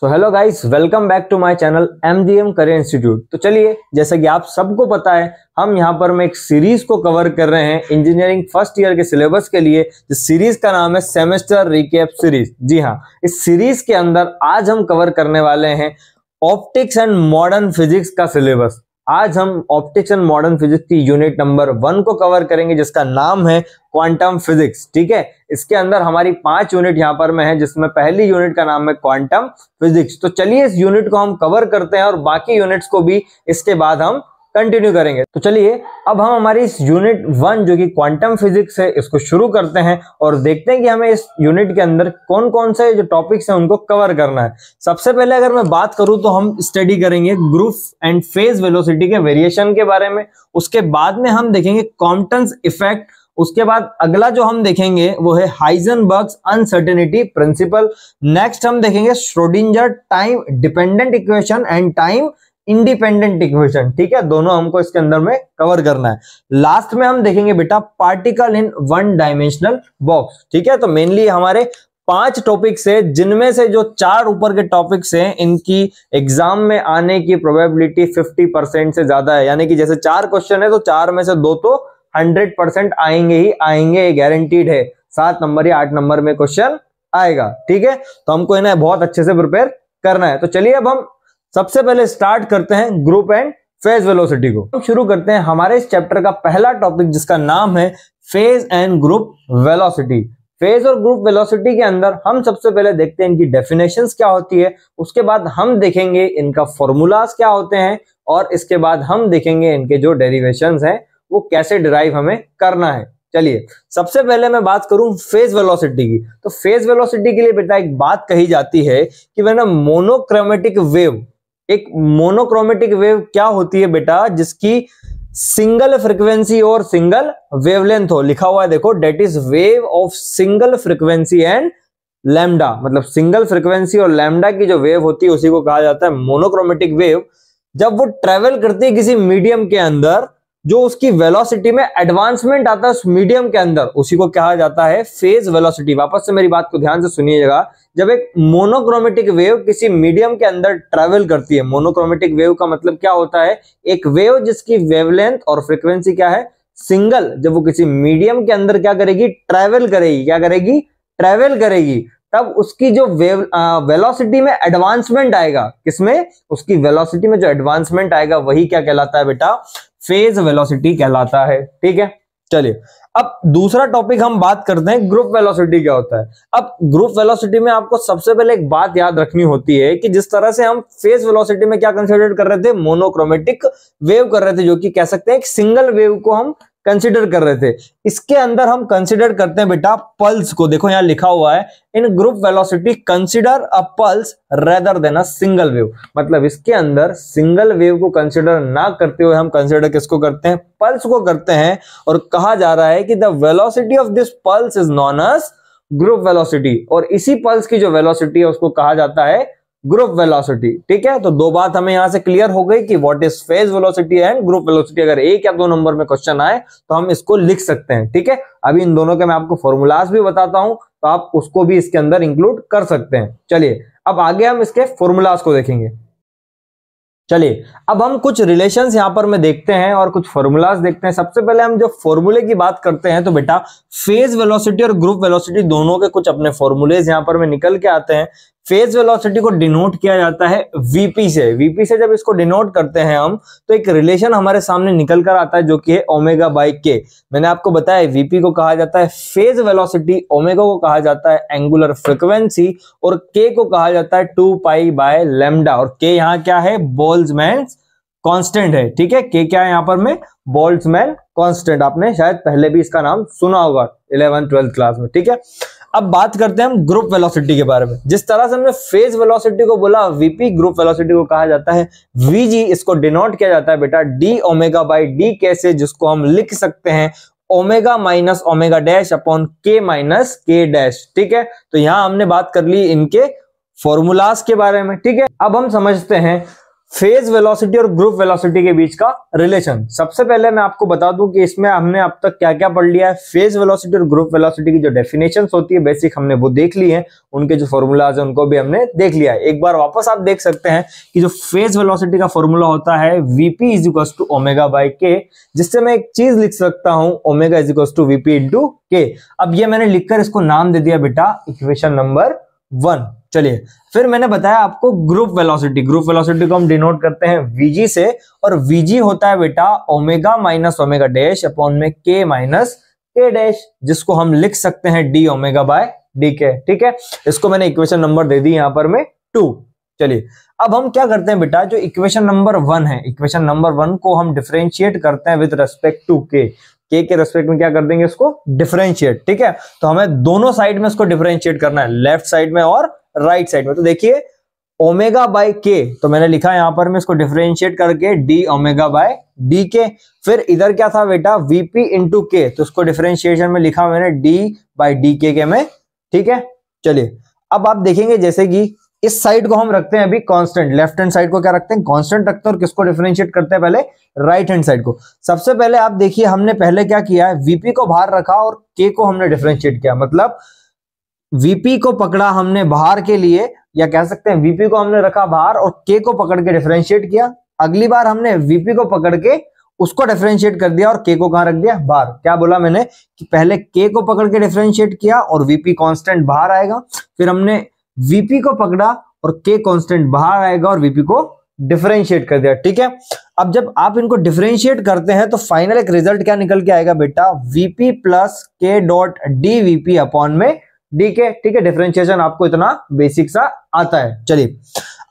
So hello guys, welcome back to my channel MGM career institute. तो चलिए, जैसा कि आप सबको पता है, हम यहाँ पर मैं एक सीरीज को कवर कर रहे हैं इंजीनियरिंग फर्स्ट ईयर के सिलेबस के लिए। इस सीरीज का नाम है सेमेस्टर रिकैप सीरीज। जी हाँ, इस सीरीज के अंदर आज हम कवर करने वाले हैं ऑप्टिक्स एंड मॉडर्न फिजिक्स का सिलेबस। आज हम ऑप्टिक्स एंड मॉडर्न फिजिक्स की यूनिट नंबर 1 को कवर करेंगे, जिसका नाम है क्वांटम फिजिक्स। ठीक है, इसके अंदर हमारी 5 यूनिट यहाँ पर में है, जिसमें पहली यूनिट का नाम है क्वांटम फिजिक्स। तो चलिए इस यूनिट को हम कवर करते हैं और बाकी यूनिट्स को भी इसके बाद हम कंटिन्यू करेंगे। तो चलिए अब हम हमारी इस यूनिट 1 जो कि क्वांटम फिजिक्स है, इसको शुरू करते हैं और देखते हैं कि हमें इस यूनिट के अंदर कौन कौन से जो टॉपिक्स हैं उनको कवर करना है। सबसे पहले अगर मैं बात करूं तो हम स्टडी करेंगे ग्रुप एंड फेज वेलोसिटी के वेरिएशन के बारे में। उसके बाद में हम देखेंगे कॉम्पटन्स इफेक्ट। उसके बाद अगला जो हम देखेंगे वो है हाइजेनबर्ग्स अनसर्टेनिटी प्रिंसिपल। नेक्स्ट हम देखेंगे Schrodinger time dependent equation and time independent equation. ठीक है, दोनों हमको इसके अंदर में कवर करना है। लास्ट में हम देखेंगे बेटा particle in one dimensional box. ठीक है, तो मेनली हमारे 5 टॉपिक्स है, जिनमें से जो 4 ऊपर के टॉपिक्स हैं इनकी एग्जाम में आने की प्रोबेबिलिटी 50% से ज्यादा है। यानी कि जैसे 4 क्वेश्चन है तो 4 में से 2 तो 100% आएंगे ही आएंगे, गारंटीड है। 7 नंबर या 8 नंबर में क्वेश्चन आएगा। ठीक है, तो हमको इन्हें बहुत अच्छे से प्रिपेयर करना है। तो चलिए अब हम सबसे पहले स्टार्ट करते हैं ग्रुप एंड फेज वेलोसिटी को। हम शुरू करते हैं हमारे इस चैप्टर का पहला टॉपिक, जिसका नाम है phase and group velocity. Phase और ग्रुप वेलोसिटी के अंदर हम सबसे पहले देखते हैं इनकी डेफिनेशंस क्या होती है। उसके बाद हम देखेंगे इनका फॉर्मूलाज क्या होते हैं और इसके बाद हम देखेंगे इनके जो डेरिवेशंस हैं वो कैसे डिराइव हमें करना है। चलिए सबसे पहले मैं बात करूं फेज वेलोसिटी की। तो फेज वेलोसिटी के लिए बेटा एक बात कही जाती है कि वह मोनोक्रोमेटिक वेव, एक मोनोक्रोमेटिक वेव क्या होती है बेटा, जिसकी सिंगल फ्रीक्वेंसी और सिंगल वेवलेंथ हो। लिखा हुआ है देखो, that is wave of single frequency and lambda. मतलब सिंगल फ्रीक्वेंसी और लैम्डा की जो वेव होती है उसी को कहा जाता है मोनोक्रोमेटिक वेव। जब वो ट्रेवल करती है किसी मीडियम के अंदर, जो उसकी वेलोसिटी में एडवांसमेंट आता है उस मीडियम के अंदर, उसी को कहा जाता है फेज वेलोसिटी। वापस से मेरी बात को ध्यान से सुनिएगा, जब एक मोनोक्रोमेटिक वेव किसी मीडियम के अंदर ट्रेवल करती है, मोनोक्रोमेटिक वेव का मतलब क्या होता है, एक वेव जिसकी वेवलेंथ और फ्रीक्वेंसी क्या है, सिंगल, जब वो किसी मीडियम के अंदर क्या करेगी, ट्रेवल करेगी। क्या करेगी? ट्रेवल करेगी। तब उसकी जो वेलोसिटी में एडवांसमेंट आएगा, किसमें? उसकी वेलोसिटी में जो एडवांसमेंट आएगा वही क्या कहलाता है बेटा, फेज वेलोसिटी कहलाता है। ठीक है, चलिए अब दूसरा टॉपिक हम बात करते हैं ग्रुप वेलोसिटी क्या होता है। अब ग्रुप वेलोसिटी में आपको सबसे पहले एक बात याद रखनी होती है कि जिस तरह से हम फेज वेलोसिटी में क्या कंसीडर कर रहे थे, मोनोक्रोमेटिक वेव कर रहे थे, जो कि कह सकते हैं एक सिंगल वेव को हम कंसिडर कर रहे थे। इसके अंदर हम कंसिडर करते हैं बेटा पल्स को। देखो यहां लिखा हुआ है, in group velocity consider a pulse rather than a single wave. मतलब इसके अंदर सिंगल वेव को कंसिडर ना करते हुए हम कंसिडर किसको करते हैं, पल्स को करते हैं। और कहा जा रहा है कि the velocity of this pulse is known age group velocity. और इसी पल्स की जो वेलोसिटी है उसको कहा जाता है ग्रुप वेलोसिटी। ठीक है, तो 2 बात हमें यहां से क्लियर हो गई कि what is phase velocity and group velocity. अगर 1 या 2 नंबर में क्वेश्चन आए तो हम इसको लिख सकते हैं। ठीक है, अभी इन दोनों के मैं आपको फॉर्मूलाज भी बताता हूं, तो आप उसको भी इसके अंदर इंक्लूड कर सकते हैं। चलिए अब आगे हम इसके फॉर्मूलाज को देखेंगे। चलिए अब हम कुछ रिलेशंस यहां पर में देखते हैं और कुछ फॉर्मूलाज देखते हैं। सबसे पहले हम जो फॉर्मूले की बात करते हैं तो बेटा फेज वेलोसिटी और ग्रुप वेलोसिटी दोनों के कुछ अपने फॉर्मूलेज यहां पर में निकल के आते हैं। फेज वेलोसिटी को डिनोट किया जाता है वीपी से। वीपी से जब इसको डिनोट करते हैं हम, तो एक रिलेशन हमारे सामने निकल कर आता है जो कि है ओमेगा बाई के। मैंने आपको बताया वीपी को कहा जाता है फेज वेलोसिटी, ओमेगा को कहा जाता है एंगुलर फ्रीक्वेंसी और के को कहा जाता है 2 पाई बाय लैम्डा। और के यहाँ क्या है, बोल्ट्जमैन कांस्टेंट है। ठीक है, के क्या है यहाँ पर में, बोल्ट्जमैन कांस्टेंट। आपने शायद पहले भी इसका नाम सुना होगा 11th-12th क्लास में। ठीक है, अब बात करते हैं हम ग्रुप वेलोसिटी के बारे में। जिस तरह से हमने फेज वेलोसिटी को बोला वीपी, ग्रुप वेलोसिटी को कहा जाता है वीजी। इसको डिनोट किया जाता है बेटा डी ओमेगा बाई डी के से, जिसको हम लिख सकते हैं omega minus omega dash upon के माइनस के डैश। ठीक है, तो यहां हमने बात कर ली इनके फॉर्मूलाज के बारे में। ठीक है, अब हम समझते हैं फेज वेलोसिटी और ग्रुप वेलोसिटी के बीच का रिलेशन। सबसे पहले मैं आपको बता दूं कि इसमें हमने अब तक क्या क्या पढ़ लिया है। फेज वेलोसिटी और ग्रुप वेलोसिटी की जो डेफिनेशंस होती है बेसिक, हमने वो देख ली है, उनके जो फॉर्मूलाज है उनको भी हमने देख लिया है। एक बार वापस आप देख सकते हैं कि जो फेज वेलोसिटी का फॉर्मूला होता है Vp is equal to omega by k, जिससे मैं एक चीज लिख सकता हूं omega is equal to Vp into k. अब ये मैंने लिखकर इसको नाम दे दिया बेटा इक्वेशन नंबर 1। चलिए, फिर मैंने बताया आपको ग्रुप वेलोसिटी। ग्रुप वेलोसिटी को हम डिनोट करते हैं Vg से, और Vg होता है बेटा omega minus omega dash upon में k माइनस k डैश, जिसको हम लिख सकते हैं d omega by D K. ठीक है, इसको मैंने इक्वेशन नंबर दे दी यहां पर में 2। चलिए, अब हम क्या करते हैं बेटा, जो इक्वेशन नंबर 1 है, इक्वेशन नंबर 1 को हम डिफरेंशिएट करते हैं with respect to k। k के रेस्पेक्ट में क्या कर देंगे, इसको डिफरेंशिएट। ठीक है, तो हमें दोनों साइड में इसको डिफरेंशिएट करना है, लेफ्ट साइड में और राइट साइड में। तो देखिए ओमेगा बाय के, तो मैंने लिखा यहां पर मैं इसको डिफरेंशिएट करके डी ओमेगा बाय डी के। फिर इधर क्या था बेटा, वीपी इंटू के, तो इसको डिफरेंशिएशन में लिखा मैंने डी बाई डी के में। ठीक है, चलिए अब आप देखेंगे जैसे कि इस साइड को हम रखते हैं अभी कांस्टेंट, लेफ्ट हैंड साइड को क्या रखते हैं, कांस्टेंट रखते हैं, और किसको डिफरेंशिएट करते हैं, पहले राइट हैंड साइड को। सबसे पहले आप देखिए हमने पहले क्या किया है, वीपी को बाहर रखा और के को हमने डिफरेंशिएट किया। मतलब वीपी को पकड़ा हमने बाहर के लिए, या कह सकते हैं वीपी को हमने रखा बाहर और के को पकड़ के डिफरेंशिएट किया। अगली बार हमने वीपी को पकड़ के उसको डिफरेंशिएट कर दिया और के को कहां रख दिया, बाहर। क्या बोला मैंने कि पहले के को पकड़ के डिफरेंशिएट किया और वीपी कांस्टेंट बाहर आएगा, फिर हमने वीपी को पकड़ा और के कांस्टेंट बाहर आएगा और वीपी को डिफरेंशिएट कर दिया। ठीक है, अब जब आप इनको डिफरेंशिएट करते हैं तो फाइनल एक रिजल्ट क्या निकल के आएगा बेटा, VP plus K dot D VP upon में डी के। ठीक है, डिफरेंशिएशन आपको इतना बेसिक सा आता है। चलिए,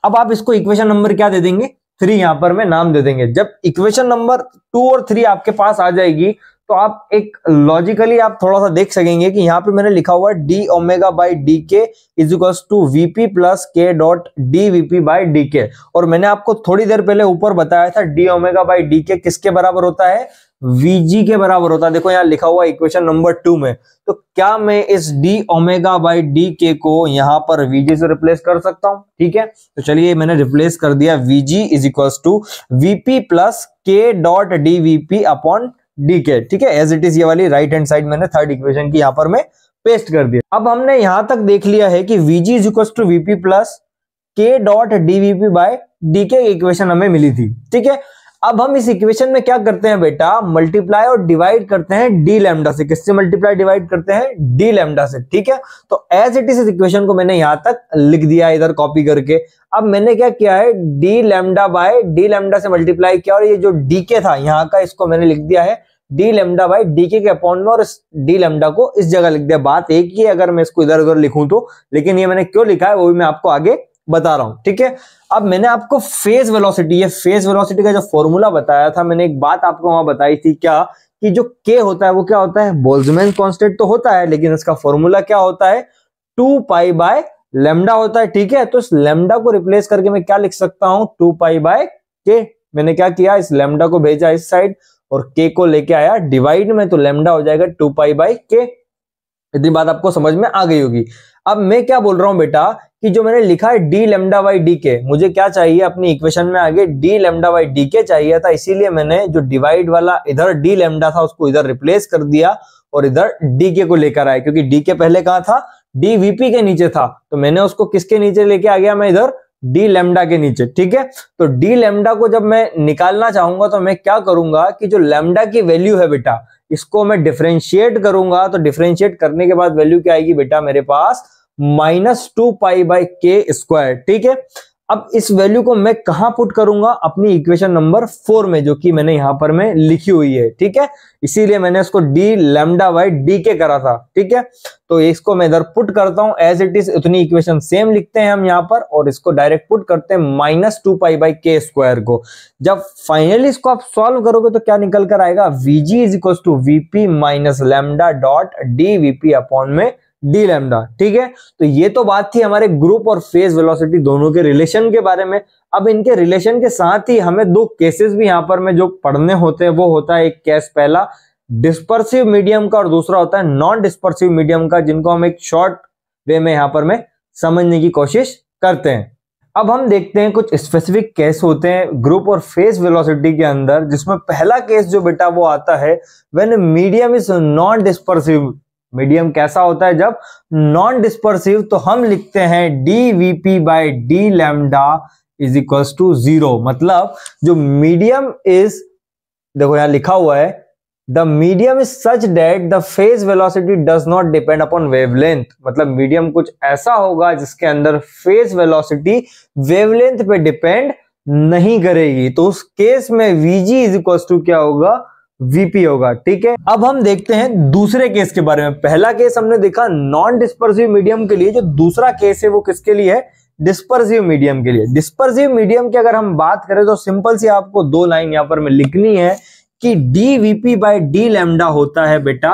अब आप इसको इक्वेशन नंबर क्या दे देंगे, 3 यहां पर मैं नाम दे देंगे। जब इक्वेशन नंबर 2 और 3 आपके पास आ जाएगी तो आप एक लॉजिकली आप थोड़ा सा देख सकेंगे कि यहाँ पे मैंने लिखा हुआ है D omega by D K is equal to VP plus K dot D VP by D K. और मैंने आपको थोड़ी देर पहले ऊपर बताया था डी ओमेगा बाई डी के किसके बराबर होता है, Vg के बराबर होता है। देखो यहाँ लिखा हुआ इक्वेशन नंबर 2 में। तो क्या मैं इस डी ओमेगा बाई डी के को यहाँ पर Vg से रिप्लेस कर सकता हूं। ठीक है, तो चलिए मैंने रिप्लेस कर दिया, Vg is equal to Vp plus K dot D VP upon D K. ठीक है, एज इट इज ये वाली राइट हैंड साइड मैंने थर्ड इक्वेशन की यहाँ पर मैं पेस्ट कर दिया। अब हमने यहां तक देख लिया है कि Vg is equal to Vp plus K dot D VP by D K equation हमें मिली थी। ठीक है, अब हम इस इक्वेशन में क्या करते हैं बेटा, मल्टीप्लाई और डिवाइड करते हैं डी लैम्डा से। किससे मल्टीप्लाई डिवाइड करते हैं, डी लैम्डा से। ठीक है, तो एज इट इज इस इक्वेशन को मैंने यहां तक लिख दिया इधर कॉपी करके। अब मैंने क्या किया है, D lambda by D lambda से मल्टीप्लाई किया, और ये जो डी के था यहाँ का, इसको मैंने लिख दिया है डी लैम्डा बाई डी के अपॉन में, और इस डी लैम्डा को इस जगह लिख दिया। बात एक ही है अगर मैं इसको इधर उधर लिखूं तो, लेकिन ये मैंने क्यों लिखा है वो भी मैं आपको आगे बता रहा हूं। ठीक है, अब मैंने आपको फेज वेलोसिटी, ये फेज वेलोसिटी का जो फॉर्मूला बताया था, मैंने एक बात आपको वहां बताई थी क्या, कि जो के होता है वो क्या होता है, बोल्ट्जमैन कांस्टेंट तो होता है, लेकिन इसका फॉर्मूला क्या होता है, 2 पाई बाय लैम्डा होता है। ठीक है, तो इस लैम्डा को रिप्लेस करके मैं क्या लिख सकता हूं, 2 पाई बाय के। मैंने क्या किया, इस लैम्डा को भेजा इस साइड और के को लेके आया डिवाइड में, तो लैम्डा हो जाएगा 2 पाई बाय के। इतनी बात आपको समझ में आ गई होगी। अब मैं क्या बोल रहा हूं बेटा, कि जो मैंने लिखा है डी लैम्डा बाई डी के, मुझे क्या चाहिए अपनी इक्वेशन में आगे, डी लैम्डा बाई डी के चाहिए था, इसीलिए मैंने जो डिवाइड वाला इधर डी लैम्डा था उसको इधर रिप्लेस कर दिया और इधर डी के को लेकर आया, क्योंकि डी के पहले कहां था, डी वीपी के नीचे था, तो मैंने उसको किसके नीचे लेके आ गया, मैं इधर डी लैम्डा के नीचे। ठीक है, तो डी लैम्डा को जब मैं निकालना चाहूंगा तो मैं क्या करूंगा, कि जो लैम्डा की वैल्यू है बेटा, इसको मैं डिफरेंशिएट करूंगा, तो डिफरेंशिएट करने के बाद वैल्यू क्या आएगी बेटा मेरे पास, -2 पाई बाई के स्क्वायर। ठीक है, अब इस वैल्यू को मैं कहां पुट करूंगा, अपनी इक्वेशन नंबर 4 में, जो कि मैंने यहां पर में लिखी हुई है। ठीक है, इसीलिए मैंने इसको डी लैम्डा बाई डी के करा था। ठीक है, तो इसको मैं इधर पुट करता हूं एज इट इज, उतनी इक्वेशन सेम लिखते हैं हम यहां पर, और इसको डायरेक्ट पुट करते हैं -2 पाई बाई के स्क्वायर को। जब फाइनली इसको आप सॉल्व करोगे तो क्या निकल कर आएगा, Vg is equal to Vp minus lambda dot D VP upon में डी लैम्डा। ठीक है, तो ये तो बात थी हमारे ग्रुप और फेज वेलोसिटी दोनों के रिलेशन के बारे में। अब इनके रिलेशन के साथ ही हमें 2 केसेस भी यहां पर में जो पढ़ने होते हैं, वो होता है एक केस पहला डिस्पर्सिव मीडियम का और दूसरा होता है नॉन डिस्पर्सिव मीडियम का, जिनको हम एक शॉर्ट वे में यहां पर में समझने की कोशिश करते हैं। अब हम देखते हैं कुछ स्पेसिफिक केस होते हैं ग्रुप और फेज वेलोसिटी के अंदर, जिसमें पहला केस जो बेटा वो आता है when medium is non dispersive. Medium कैसा होता है जब नॉन डिस्पर्सिव, तो हम लिखते हैं dVp by d lambda is equals to 0। मतलब जो मीडियम इज, देखो यहां लिखा हुआ है the medium is such that the phase velocity does not depend upon wavelength. मतलब मीडियम कुछ ऐसा होगा जिसके अंदर फेज वेलोसिटी वेवलेंथ पे डिपेंड नहीं करेगी, तो उस केस में Vg इज इक्वल्स टू क्या होगा, Vp होगा। ठीक है, अब हम देखते हैं दूसरे केस के बारे में। पहला केस हमने देखा नॉन डिस्पर्सिव मीडियम के लिए, जो दूसरा केस है वो किसके लिए है, डिस्पर्सिव मीडियम के लिए। डिस्पर्सिव मीडियम की अगर हम बात करें तो सिंपल सी आपको दो लाइन यहां पर में लिखनी है कि dVp बाई डी लैम्डा होता है बेटा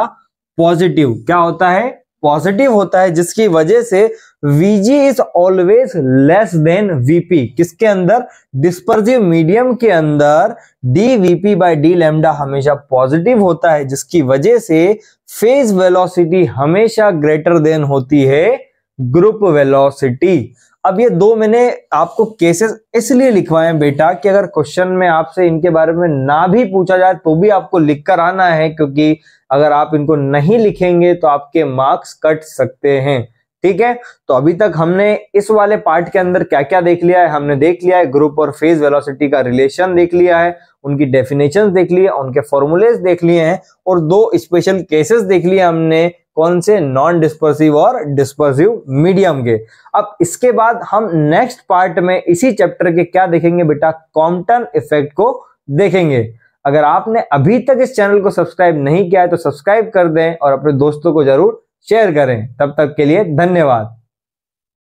पॉजिटिव। क्या होता है, पॉजिटिव होता है, जिसकी वजह से Vg is always less than Vp। किसके अंदर, डिस्पर्सिव मीडियम के अंदर dVp बाई डी लैम्डा हमेशा पॉजिटिव होता है, जिसकी वजह से फेज वेलोसिटी हमेशा ग्रेटर देन होती है ग्रुप वेलोसिटी। अब ये दो मैंने आपको केसेस इसलिए लिखवाए हैं बेटा कि अगर क्वेश्चन में आपसे इनके बारे में ना भी पूछा जाए तो भी आपको लिखकर आना है, क्योंकि अगर आप इनको नहीं लिखेंगे तो आपके मार्क्स कट सकते हैं। ठीक है, तो अभी तक हमने इस वाले पार्ट के अंदर क्या क्या देख लिया है, हमने देख लिया है ग्रुप और फेज वेलोसिटी का रिलेशन देख लिया है, उनकी डेफिनेशन देख ली है, उनके फॉर्मूलेज देख लिए हैं, और दो स्पेशल केसेस देख लिए हमने, कौन से, नॉन डिस्पर्सिव और डिस्पर्सिव मीडियम के। अब इसके बाद हम नेक्स्ट पार्ट में इसी चैप्टर के क्या देखेंगे बेटा, कॉम्पटन इफेक्ट को देखेंगे। अगर आपने अभी तक इस चैनल को सब्सक्राइब नहीं किया है तो सब्सक्राइब कर दें और अपने दोस्तों को जरूर शेयर करें। तब तक के लिए धन्यवाद।